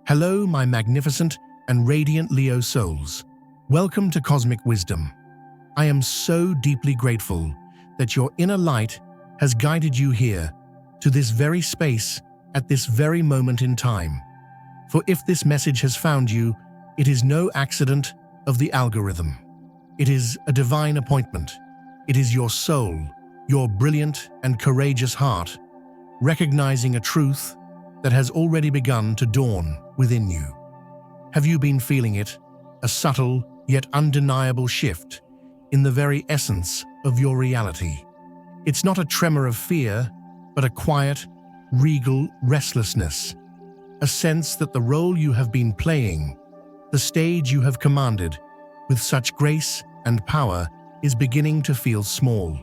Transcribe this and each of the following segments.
Hello, my magnificent and radiant Leo souls. Welcome to Cosmic Wisdom. I am so deeply grateful that your inner light has guided you here to this very space at this very moment in time. For if this message has found you, it is no accident of the algorithm. It is a divine appointment. It is your soul, your brilliant and courageous heart, recognizing a truth that has already begun to dawn within you. Have you been feeling it? A subtle yet undeniable shift in the very essence of your reality. It's not a tremor of fear, but a quiet, regal restlessness. A sense that the role you have been playing, the stage you have commanded with such grace and power, is beginning to feel small.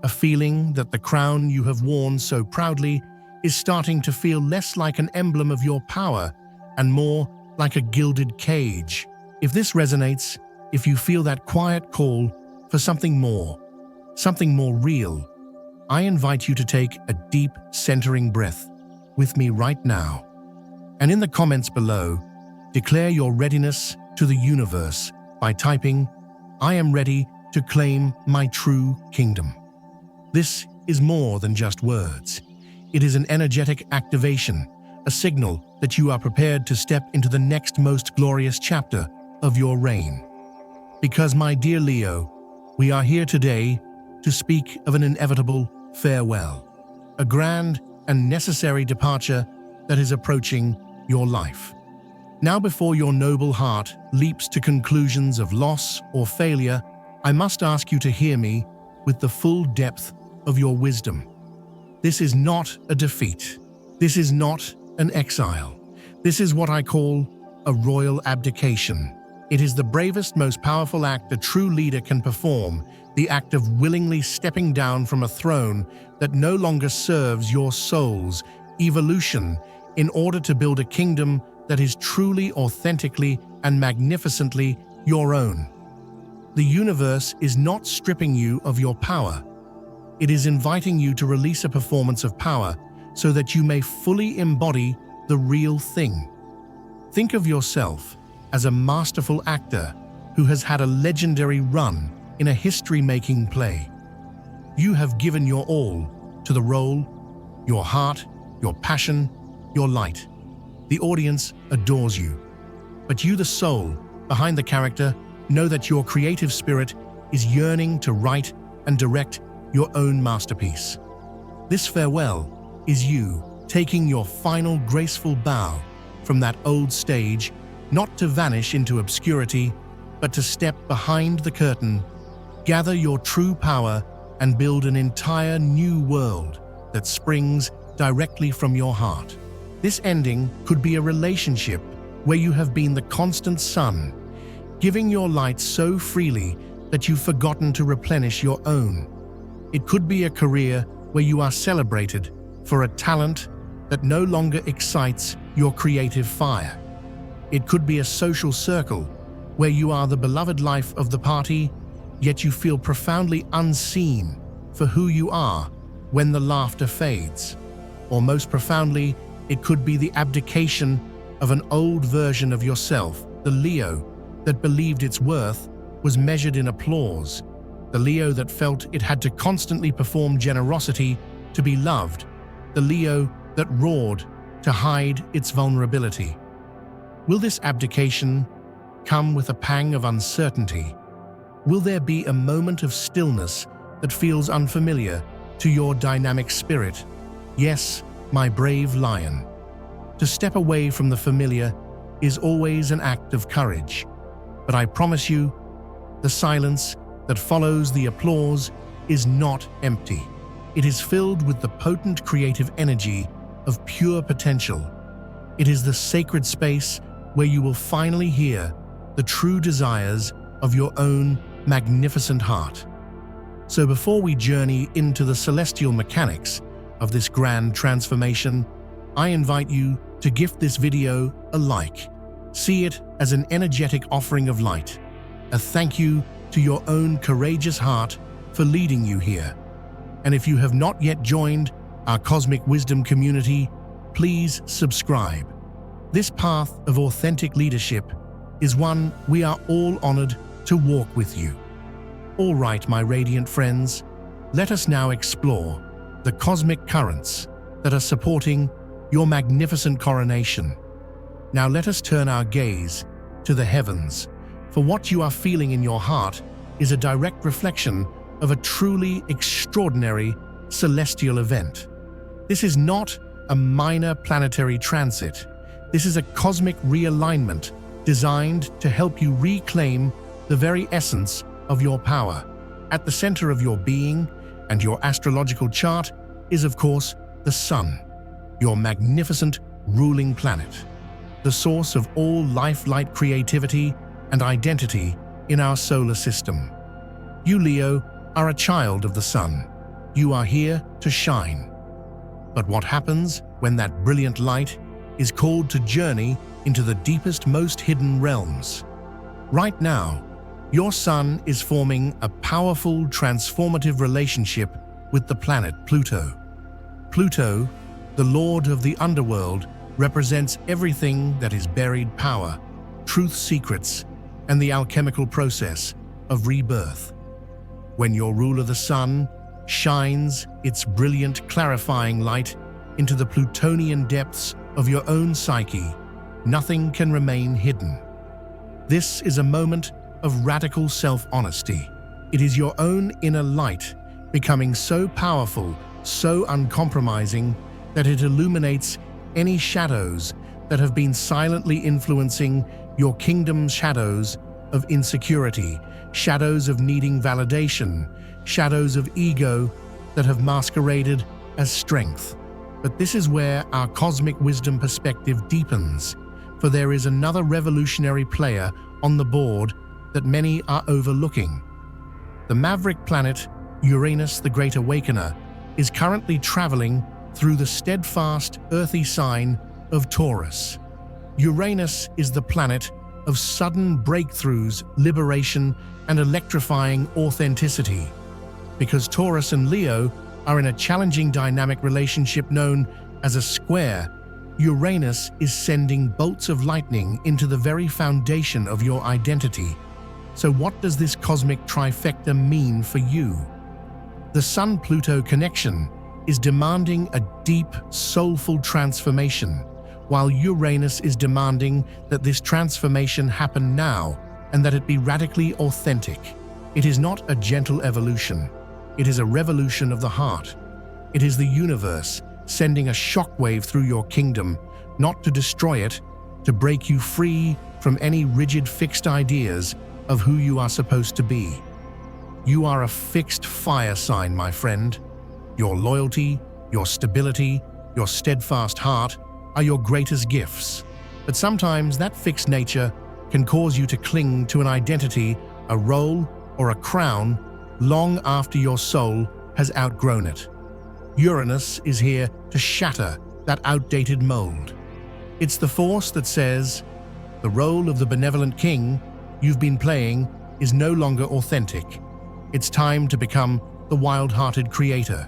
A feeling that the crown you have worn so proudly is starting to feel less like an emblem of your power and more like a gilded cage. If this resonates, if you feel that quiet call for something more real, I invite you to take a deep, centering breath with me right now. And in the comments below, declare your readiness to the universe by typing, "I am ready to claim my true kingdom." This is more than just words. It is an energetic activation, a signal that you are prepared to step into the next most glorious chapter of your reign. Because, my dear Leo, we are here today to speak of an inevitable farewell, a grand and necessary departure that is approaching your life. Now, before your noble heart leaps to conclusions of loss or failure, I must ask you to hear me with the full depth of your wisdom. This is not a defeat. This is not an exile. This is what I call a royal abdication. It is the bravest, most powerful act a true leader can perform, the act of willingly stepping down from a throne that no longer serves your soul's evolution in order to build a kingdom that is truly, authentically, and magnificently your own. The universe is not stripping you of your power. It is inviting you to release a performance of power so that you may fully embody the real thing. Think of yourself as a masterful actor who has had a legendary run in a history-making play. You have given your all to the role, your heart, your passion, your light. The audience adores you. But you, the soul behind the character, know that your creative spirit is yearning to write and direct your own masterpiece. This farewell is you taking your final graceful bow from that old stage, not to vanish into obscurity, but to step behind the curtain, gather your true power, and build an entire new world that springs directly from your heart. This ending could be a relationship where you have been the constant sun, giving your light so freely that you've forgotten to replenish your own. It could be a career where you are celebrated for a talent that no longer excites your creative fire. It could be a social circle where you are the beloved life of the party, yet you feel profoundly unseen for who you are when the laughter fades. Or most profoundly, it could be the abdication of an old version of yourself, the Leo that believed its worth was measured in applause, the Leo that felt it had to constantly perform generosity to be loved, the Leo that roared to hide its vulnerability. Will this abdication come with a pang of uncertainty? Will there be a moment of stillness that feels unfamiliar to your dynamic spirit? Yes, my brave lion. To step away from the familiar is always an act of courage. But I promise you, the silence that follows the applause is not empty. It is filled with the potent creative energy of pure potential. It is the sacred space where you will finally hear the true desires of your own magnificent heart. So before we journey into the celestial mechanics of this grand transformation, I invite you to gift this video a like. See it as an energetic offering of light, a thank you to your own courageous heart for leading you here. And if you have not yet joined our Cosmic Wisdom community, please subscribe. This path of authentic leadership is one we are all honored to walk with you. All right, my radiant friends, let us now explore the cosmic currents that are supporting your magnificent coronation. Now let us turn our gaze to the heavens, for what you are feeling in your heart is a direct reflection of a truly extraordinary celestial event. This is not a minor planetary transit. This is a cosmic realignment designed to help you reclaim the very essence of your power. At the center of your being and your astrological chart is, of course, the Sun, your magnificent ruling planet, the source of all life-light creativity and identity in our solar system. You, Leo, are a child of the Sun. You are here to shine. But what happens when that brilliant light is called to journey into the deepest, most hidden realms? Right now, your Sun is forming a powerful, transformative relationship with the planet Pluto. Pluto, the lord of the underworld, represents everything that is buried power, truth secrets, and the alchemical process of rebirth. When your ruler, the Sun, shines its brilliant, clarifying light into the Plutonian depths of your own psyche, nothing can remain hidden. This is a moment of radical self-honesty. It is your own inner light becoming so powerful, so uncompromising, that it illuminates any shadows that have been silently influencing your kingdom's shadows of insecurity, shadows of needing validation, shadows of ego that have masqueraded as strength. But this is where our cosmic wisdom perspective deepens, for there is another revolutionary player on the board that many are overlooking. The maverick planet, Uranus the Great Awakener, is currently traveling through the steadfast, earthy sign of Taurus. Uranus is the planet of sudden breakthroughs, liberation, and electrifying authenticity. Because Taurus and Leo are in a challenging dynamic relationship known as a square, Uranus is sending bolts of lightning into the very foundation of your identity. So what does this cosmic trifecta mean for you? The Sun-Pluto connection is demanding a deep, soulful transformation, while Uranus is demanding that this transformation happen now and that it be radically authentic. It is not a gentle evolution. It is a revolution of the heart. It is the universe sending a shockwave through your kingdom, not to destroy it, to break you free from any rigid, fixed ideas of who you are supposed to be. You are a fixed fire sign, my friend. Your loyalty, your stability, your steadfast heart are your greatest gifts. But sometimes that fixed nature can cause you to cling to an identity, a role, or a crown long after your soul has outgrown it. Uranus is here to shatter that outdated mold. It's the force that says, the role of the benevolent king you've been playing is no longer authentic. It's time to become the wild-hearted creator.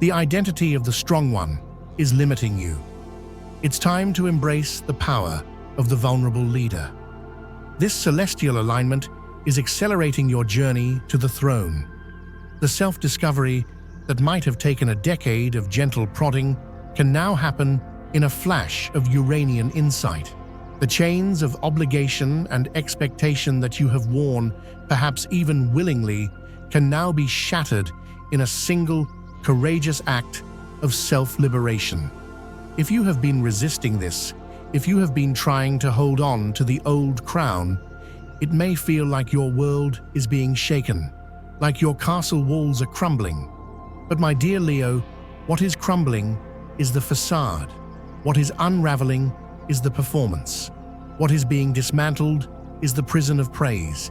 The identity of the strong one is limiting you. It's time to embrace the power of the vulnerable leader. This celestial alignment is accelerating your journey to the throne. The self-discovery that might have taken a decade of gentle prodding can now happen in a flash of Uranian insight. The chains of obligation and expectation that you have worn, perhaps even willingly, can now be shattered in a single, courageous act of self-liberation. If you have been resisting this, if you have been trying to hold on to the old crown, it may feel like your world is being shaken, like your castle walls are crumbling. But my dear Leo, what is crumbling is the facade. What is unraveling is the performance. What is being dismantled is the prison of praise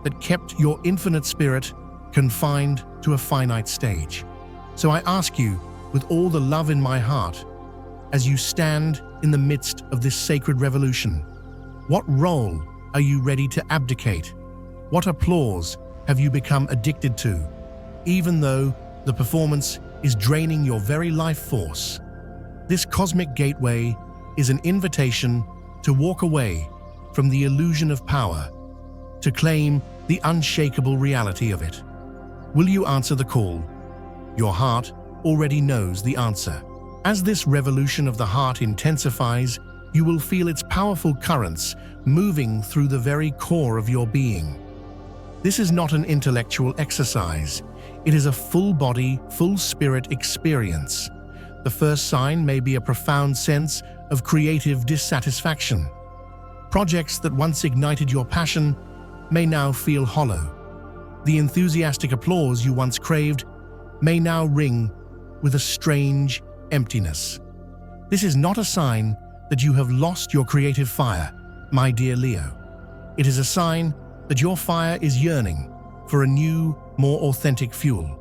that kept your infinite spirit confined to a finite stage. So I ask you, with all the love in my heart, as you stand in the midst of this sacred revolution, what role are you ready to abdicate? What applause have you become addicted to, even though the performance is draining your very life force? This cosmic gateway is an invitation to walk away from the illusion of power, to claim the unshakable reality of it. Will you answer the call? Your heart already knows the answer. As this revolution of the heart intensifies, you will feel its powerful currents moving through the very core of your being. This is not an intellectual exercise. It is a full-body, full-spirit experience. The first sign may be a profound sense of creative dissatisfaction. Projects that once ignited your passion may now feel hollow. The enthusiastic applause you once craved may now ring with a strange emptiness. This is not a sign that you have lost your creative fire, my dear Leo. It is a sign that your fire is yearning for a new, more authentic fuel.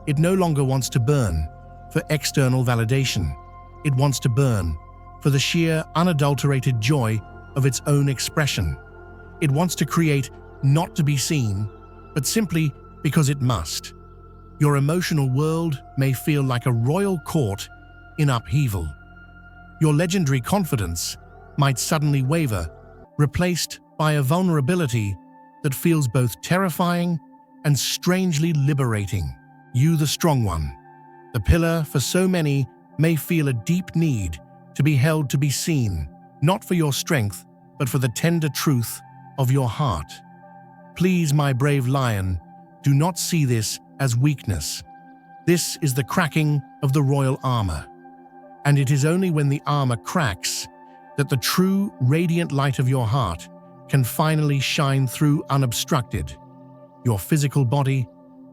It no longer wants to burn for external validation. It wants to burn for the sheer, unadulterated joy of its own expression. It wants to create not to be seen, but simply because it must. Your emotional world may feel like a royal court in upheaval. Your legendary confidence might suddenly waver, replaced by a vulnerability that feels both terrifying and strangely liberating. You, the strong one, the pillar for so many, may feel a deep need to be held, to be seen, not for your strength, but for the tender truth of your heart. Please, my brave lion, do not see this as weakness. This is the cracking of the royal armor. And it is only when the armor cracks that the true, radiant light of your heart can finally shine through unobstructed. Your physical body,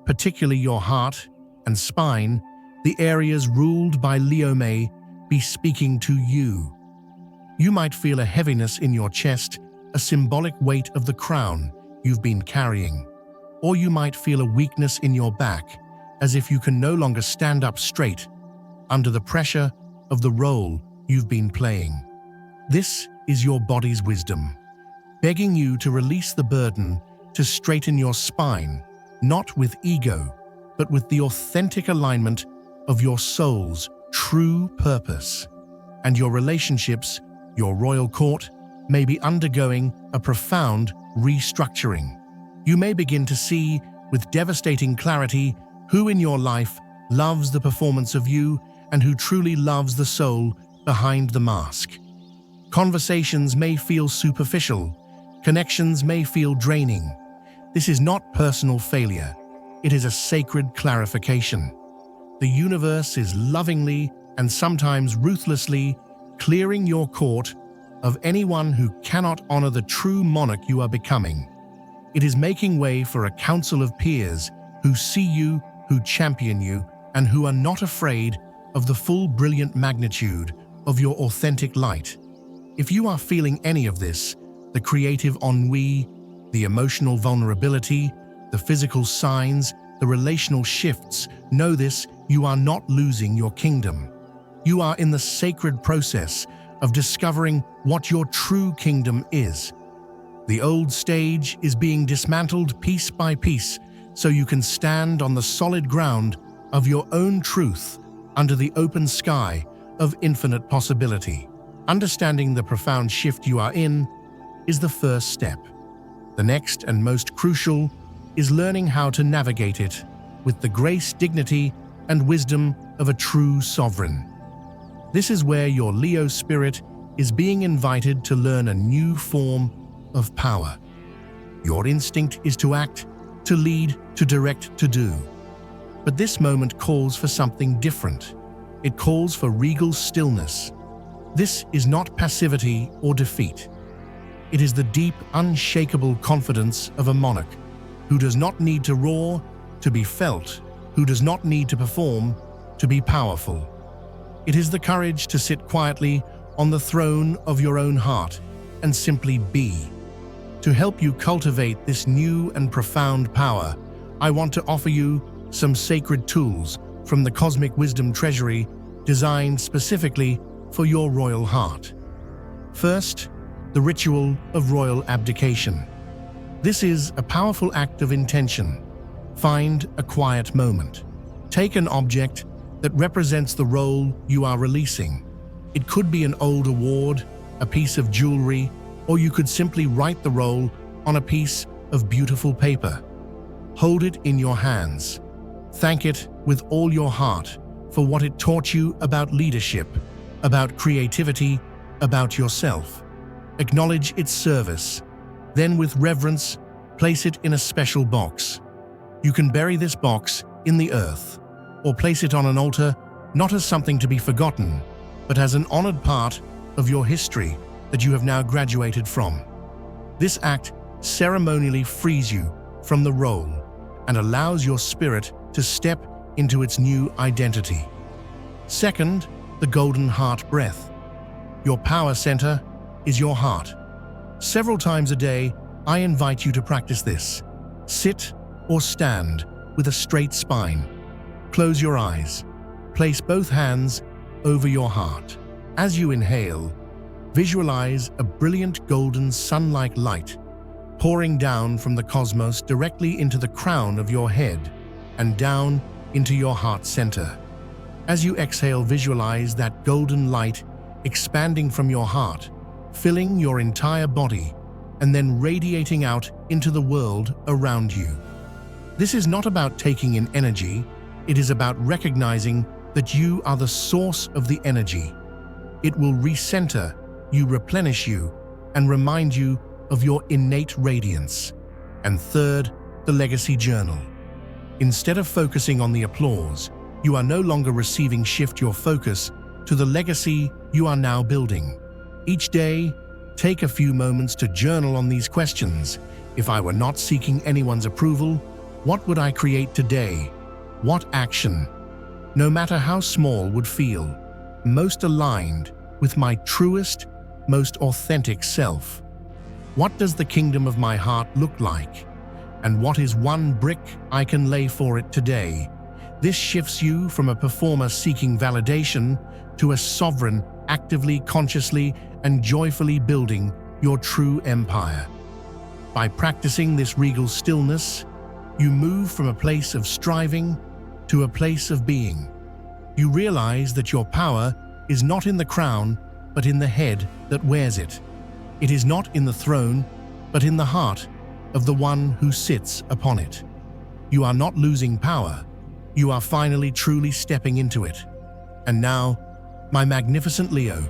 particularly your heart and spine, the areas ruled by Leo, may be speaking to you. You might feel a heaviness in your chest, a symbolic weight of the crown you've been carrying. Or you might feel a weakness in your back, as if you can no longer stand up straight under the pressure of the role you've been playing. This is your body's wisdom, begging you to release the burden, to straighten your spine, not with ego, but with the authentic alignment of your soul's true purpose. And your relationships, your royal court, may be undergoing a profound restructuring. You may begin to see with devastating clarity who in your life loves the performance of you and who truly loves the soul behind the mask. Conversations may feel superficial. Connections may feel draining. This is not personal failure. It is a sacred clarification. The universe is lovingly and sometimes ruthlessly clearing your court of anyone who cannot honor the true monarch you are becoming. It is making way for a council of peers who see you, who champion you, and who are not afraid of the full brilliant magnitude of your authentic light. If you are feeling any of this, the creative ennui, the emotional vulnerability, the physical signs, the relational shifts, know this: you are not losing your kingdom. You are in the sacred process of discovering what your true kingdom is. The old stage is being dismantled piece by piece so you can stand on the solid ground of your own truth under the open sky of infinite possibility. Understanding the profound shift you are in is the first step. The next and most crucial is learning how to navigate it with the grace, dignity, and wisdom of a true sovereign. This is where your Leo spirit is being invited to learn a new form of power. Your instinct is to act, to lead, to direct, to do. But this moment calls for something different. It calls for regal stillness. This is not passivity or defeat. It is the deep, unshakable confidence of a monarch who does not need to roar to be felt, who does not need to perform to be powerful. It is the courage to sit quietly on the throne of your own heart and simply be. To help you cultivate this new and profound power, I want to offer you some sacred tools from the Cosmic Wisdom Treasury designed specifically for your royal heart. First, the ritual of royal abdication. This is a powerful act of intention. Find a quiet moment. Take an object that represents the role you are releasing. It could be an old award, a piece of jewelry, or you could simply write the role on a piece of beautiful paper. Hold it in your hands. Thank it with all your heart for what it taught you about leadership, about creativity, about yourself. Acknowledge its service. Then with reverence, place it in a special box. You can bury this box in the earth, or place it on an altar, not as something to be forgotten, but as an honored part of your history that you have now graduated from. This act ceremonially frees you from the role and allows your spirit to step into its new identity. Second, the golden heart breath. Your power center is your heart. Several times a day, I invite you to practice this. Sit or stand with a straight spine. Close your eyes. Place both hands over your heart. As you inhale, visualize a brilliant golden sun-like light pouring down from the cosmos directly into the crown of your head and down into your heart center. As you exhale, visualize that golden light expanding from your heart, filling your entire body, and then radiating out into the world around you. This is not about taking in energy, it is about recognizing that you are the source of the energy. It will recenter you, replenish you, and remind you of your innate radiance. And third, the legacy journal. Instead of focusing on the applause, you are no longer receiving. Shift your focus to the legacy you are now building. Each day, take a few moments to journal on these questions. If I were not seeking anyone's approval, what would I create today? What action, no matter how small, would feel most aligned with my truest, most authentic self? What does the kingdom of my heart look like? And what is one brick I can lay for it today? This shifts you from a performer seeking validation to a sovereign actively, consciously, and joyfully building your true empire. By practicing this regal stillness, you move from a place of striving to a place of being. You realize that your power is not in the crown, but in the head that wears it. It is not in the throne, but in the heart of the one who sits upon it. You are not losing power. You are finally truly stepping into it. And now, my magnificent Leo,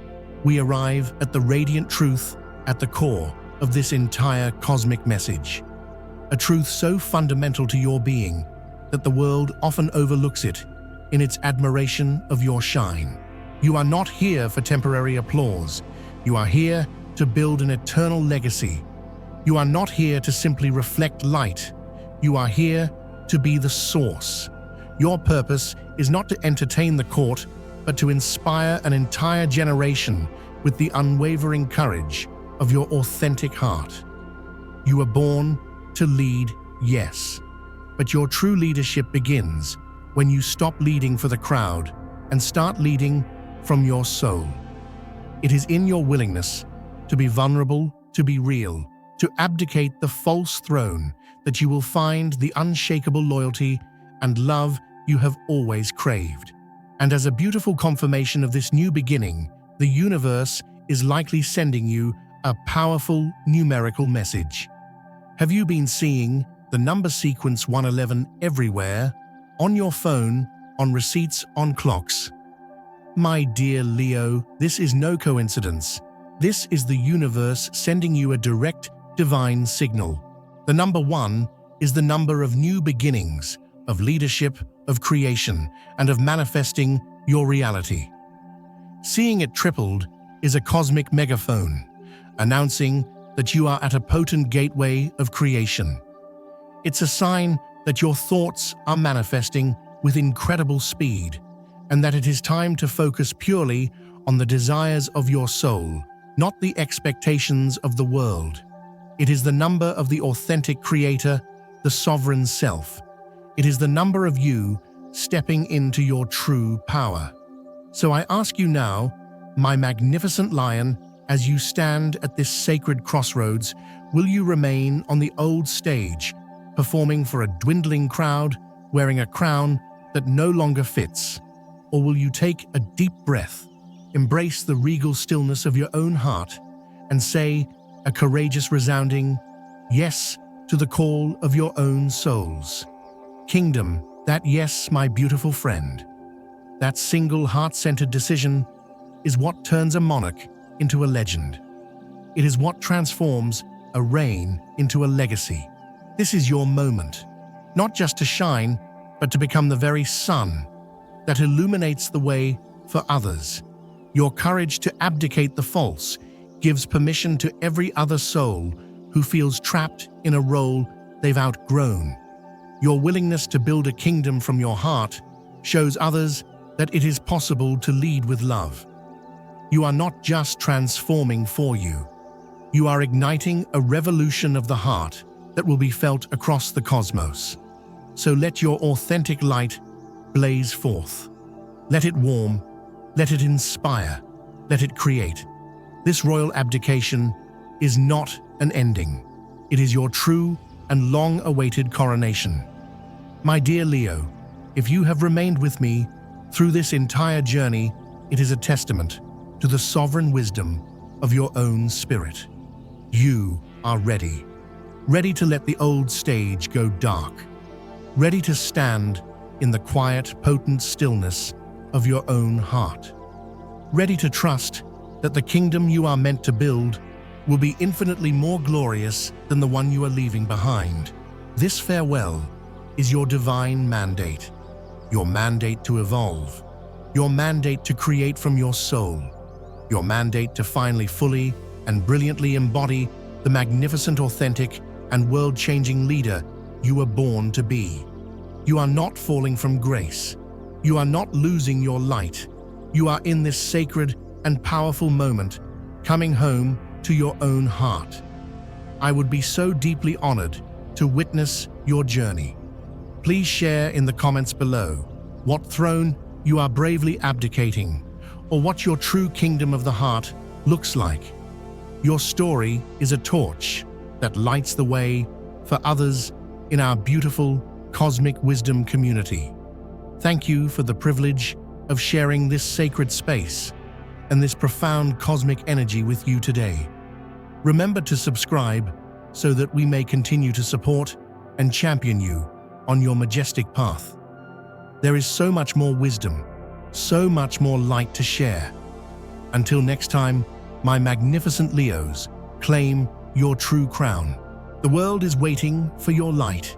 we arrive at the radiant truth at the core of this entire cosmic message. A truth so fundamental to your being that the world often overlooks it in its admiration of your shine. You are not here for temporary applause. You are here to build an eternal legacy. You are not here to simply reflect light. You are here to be the source. Your purpose is not to entertain the court, but to inspire an entire generation with the unwavering courage of your authentic heart. You were born to lead, yes, but your true leadership begins when you stop leading for the crowd and start leading from your soul. It is in your willingness to be vulnerable, to be real, to abdicate the false throne that you will find the unshakable loyalty and love you have always craved. And as a beautiful confirmation of this new beginning, the universe is likely sending you a powerful numerical message. Have you been seeing the number sequence 111 everywhere? On your phone, on receipts, on clocks? My dear Leo, this is no coincidence. This is the universe sending you a direct, divine signal. The number 1 is the number of new beginnings, of leadership, of creation, and of manifesting your reality. Seeing it tripled is a cosmic megaphone, announcing that you are at a potent gateway of creation. It's a sign that your thoughts are manifesting with incredible speed, and that it is time to focus purely on the desires of your soul, not the expectations of the world. It is the number of the authentic creator, the sovereign self. It is the number of you stepping into your true power. So I ask you now, my magnificent lion, as you stand at this sacred crossroads, will you remain on the old stage, performing for a dwindling crowd, wearing a crown that no longer fits? Or will you take a deep breath, embrace the regal stillness of your own heart and say a courageous resounding yes to the call of your own souls. Kingdom, that yes, my beautiful friend. That single heart-centered decision is what turns a monarch into a legend. It is what transforms a reign into a legacy. This is your moment, not just to shine, but to become the very sun that illuminates the way for others. Your courage to abdicate the false gives permission to every other soul who feels trapped in a role they've outgrown. Your willingness to build a kingdom from your heart shows others that it is possible to lead with love. You are not just transforming for you. You are igniting a revolution of the heart that will be felt across the cosmos. So let your authentic light blaze forth. Let it warm, let it inspire, let it create. This royal abdication is not an ending. It is your true and long-awaited coronation. My dear Leo, if you have remained with me through this entire journey, it is a testament to the sovereign wisdom of your own spirit. You are ready to let the old stage go dark, ready to stand in the quiet, potent stillness of your own heart, ready to trust that the kingdom you are meant to build will be infinitely more glorious than the one you are leaving behind. This farewell is your divine mandate, your mandate to evolve, your mandate to create from your soul, your mandate to finally fully and brilliantly embody the magnificent, authentic, and world-changing leader you were born to be. You are not falling from grace. You are not losing your light. You are in this sacred and powerful moment, coming home to your own heart. I would be so deeply honored to witness your journey. Please share in the comments below what throne you are bravely abdicating, or what your true kingdom of the heart looks like. Your story is a torch that lights the way for others in our beautiful Cosmic Wisdom community. Thank you for the privilege of sharing this sacred space and this profound cosmic energy with you today. Remember to subscribe so that we may continue to support and champion you on your majestic path. There is so much more wisdom, so much more light to share. Until next time, my magnificent Leos, claim your true crown. The world is waiting for your light.